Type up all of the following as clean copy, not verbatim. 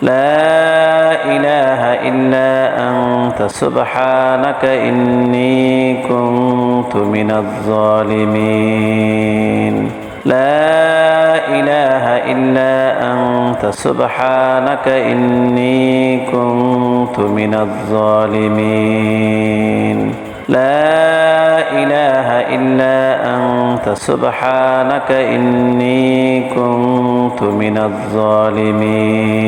لا إله إلا أنت سبحانك إني كنت من الظالمين لا إله إلا أنت سبحانك إني كنت من الظالمين لا إله إلا أنت سبحانك إني كنت من الظالمين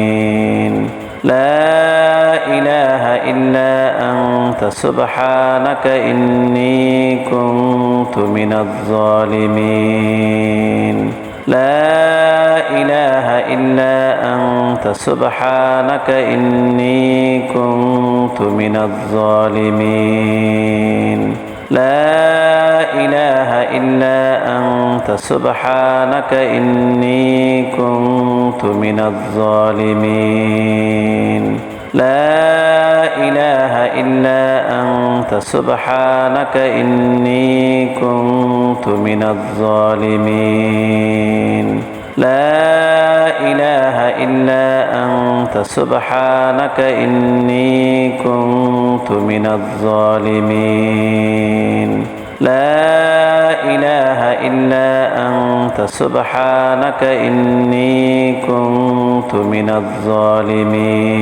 لا إله إلا أنت سبحانك إني كنت من الظالمين لا إله إلا أنت سبحانك إني كنت من الظالمين لا إله إلا أنت سبحانك إني كنت من الظالمين لا إله إلا أنت سبحانك إني كنت من الظالمين لا إله إلا أنت سبحانك إني كنت من الظالمين لا إله إلا أنت سبحانك إني كنت من الظالمين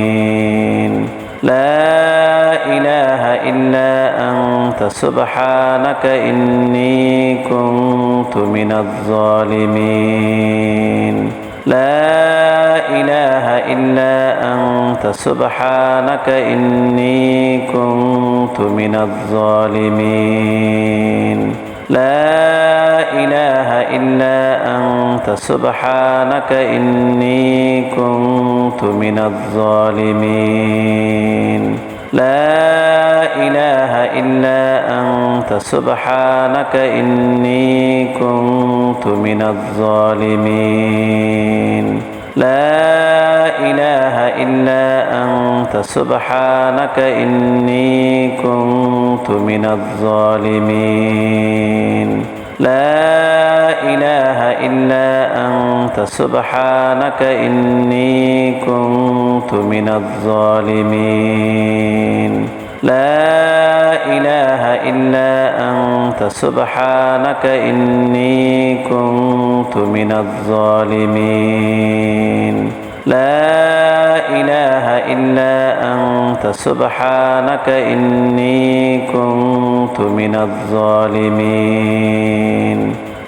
لا إله إلا أنت سبحانك إني كنت من الظالمين لا إله إلا أنت سبحانك إني كنت من الظالمين لا إله إلا أنت سبحانك إني كنت من الظالمين لا إله إلا أنت سبحانك إني كنت من الظالمين لا إله إلا أنت سبحانك إني كنت من الظالمين لا إله إلا أنت سبحانك إني كنت من الظالمين لا إله إلا أنت سبحانك إني كنت من الظالمين لا إله إلا أنت سبحانك إني كنت من الظالمين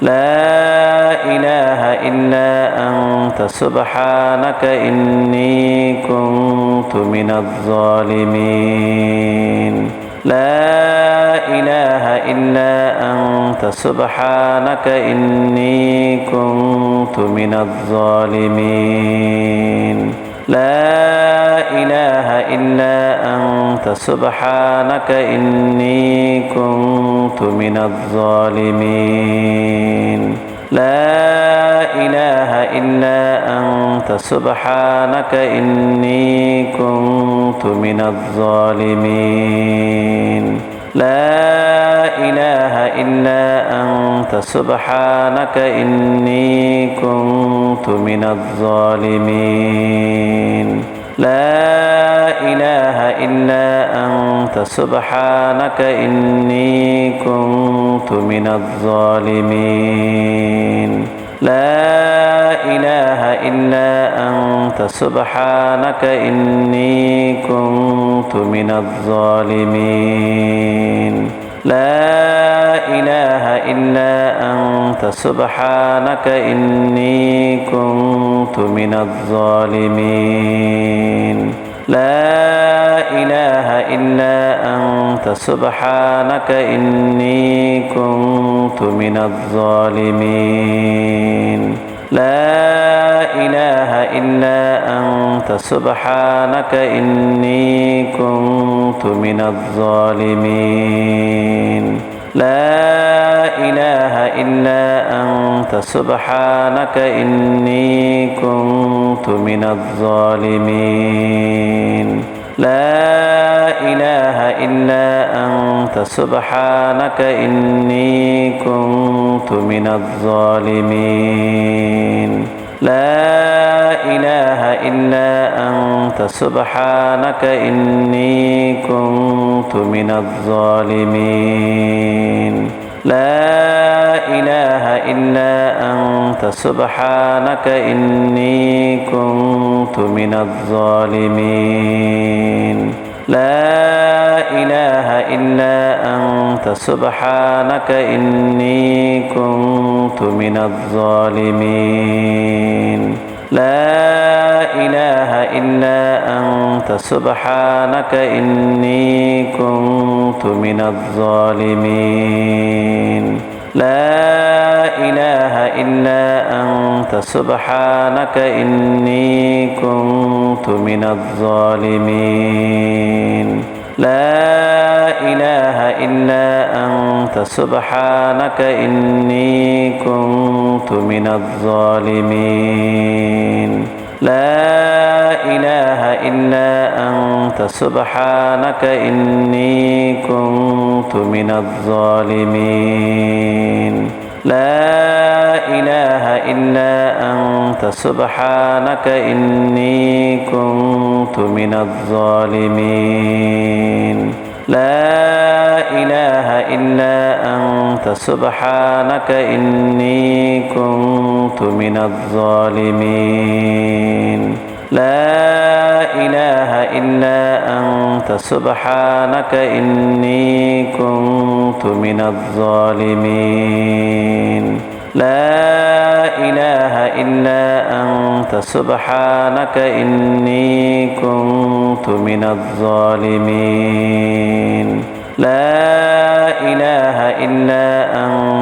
لا إله إلا أنت سبحانك إني كنت من الظالمين لا إله إلا أنت سبحانك إني كنت من الظالمين لا إله إلا أنت سبحانك إني كنت من الظالمين لا إله إلا أنت سبحانك إني كنت من الظالمين لا إله إلا أنت سبحانك إني كنت من الظالمين لا إله إلا أنت سبحانك إني كنت من الظالمين لا إله إلا أنت سبحانك إني كنت من الظالمين لا إله إلا أنت سبحانك إني كنت من الظالمين لا إله إلا أنت سبحانك إني كنت من الظالمين لا إله إلا أنت سبحانك إني كنت من الظالمين لا إله إلا أنت سبحانك إني كنت من الظالمين لا إله إلا أنت سبحانك إني كنت من الظالمين لا إله إلا أنت سبحانك إني كنت من الظالمين لا إله إلا أنت سبحانك إني كنت من الظالمين لا إله إلا أنت سبحانك إني كنت من الظالمين لا إله إلا أنت سبحانك إني كنت من الظالمين لا إله إلا أنت سبحانك إني كنت من الظالمين لا إله إلا أنت سبحانك إني كنت من الظالمين لا إله إلا أنت سبحانك إني كنت من الظالمين لا إله إلا أنت سبحانك إني كنت من الظالمين لا إله إلا أنت سبحانك إني كنت من الظالمين لا إله إلا أنت سبحانك إني كنت من الظالمين لا إله إلا أنت سبحانك إني كنت من الظالمين لا إله إلا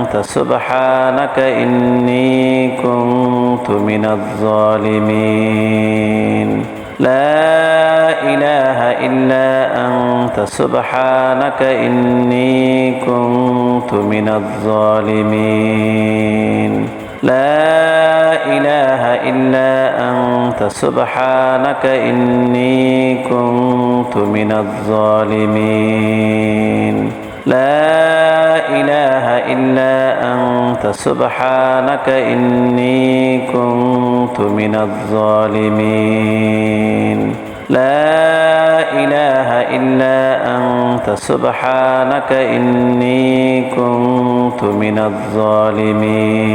أنت سبحانك إني كنت من الظالمين لا إله إلا أنت سبحانك إني كنت من الظالمين لا إله إلا أنت سبحانك إني كنت من الظالمين لا إله إلا أنت سبحانك إني كنت من الظالمين لا إله إلا أنت سبحانك إني كنت من الظالمين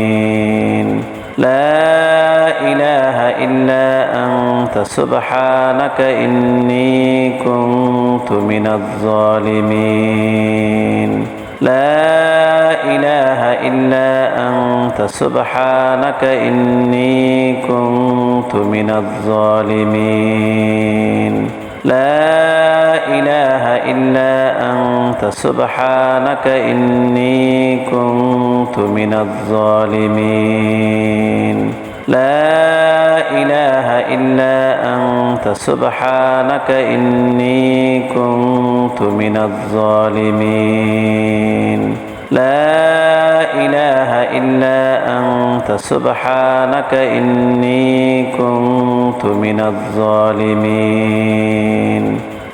لا إله إلا أنت سبحانك إني كنت من الظالمين لا إله إلا أنت سبحانك إني كنت من الظالمين لا إله إلا أنت سبحانك إني كنت من الظالمين لا إله إلا أنت سبحانك إني كنت من الظالمين لا إله إلا أنت سبحانك إني كنت من الظالمين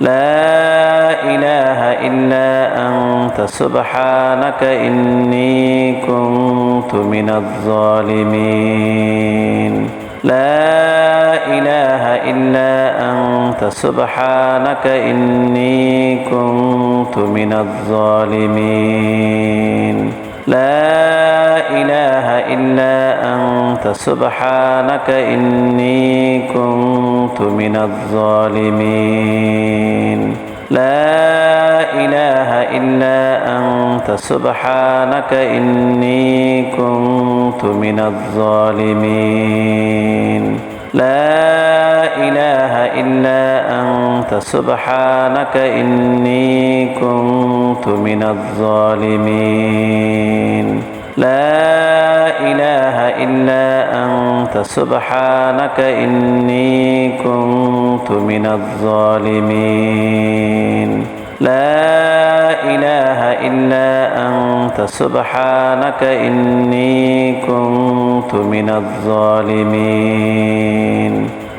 لا إله إلا أنت سبحانك إني كنت من الظالمين لا إله إلا أنت سبحانك إني كنت من الظالمين لا إله إلا أنت سبحانك إني كنت من الظالمين لا إله إلا أنت سبحانك إني كنت من الظالمين لا إله إلا أنت سبحانك إني كنت من الظالمين لا إله إلا أنت سبحانك إني كنت من الظالمين لا إله إلا أنت سبحانك إني كنت من الظالمين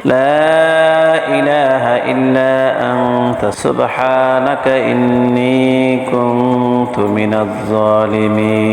لا إله إلا أنت سبحانك إني كنت من الظالمين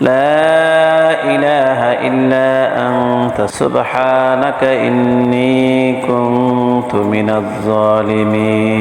لا إله إلا أنت سبحانك إني كنت من الظالمين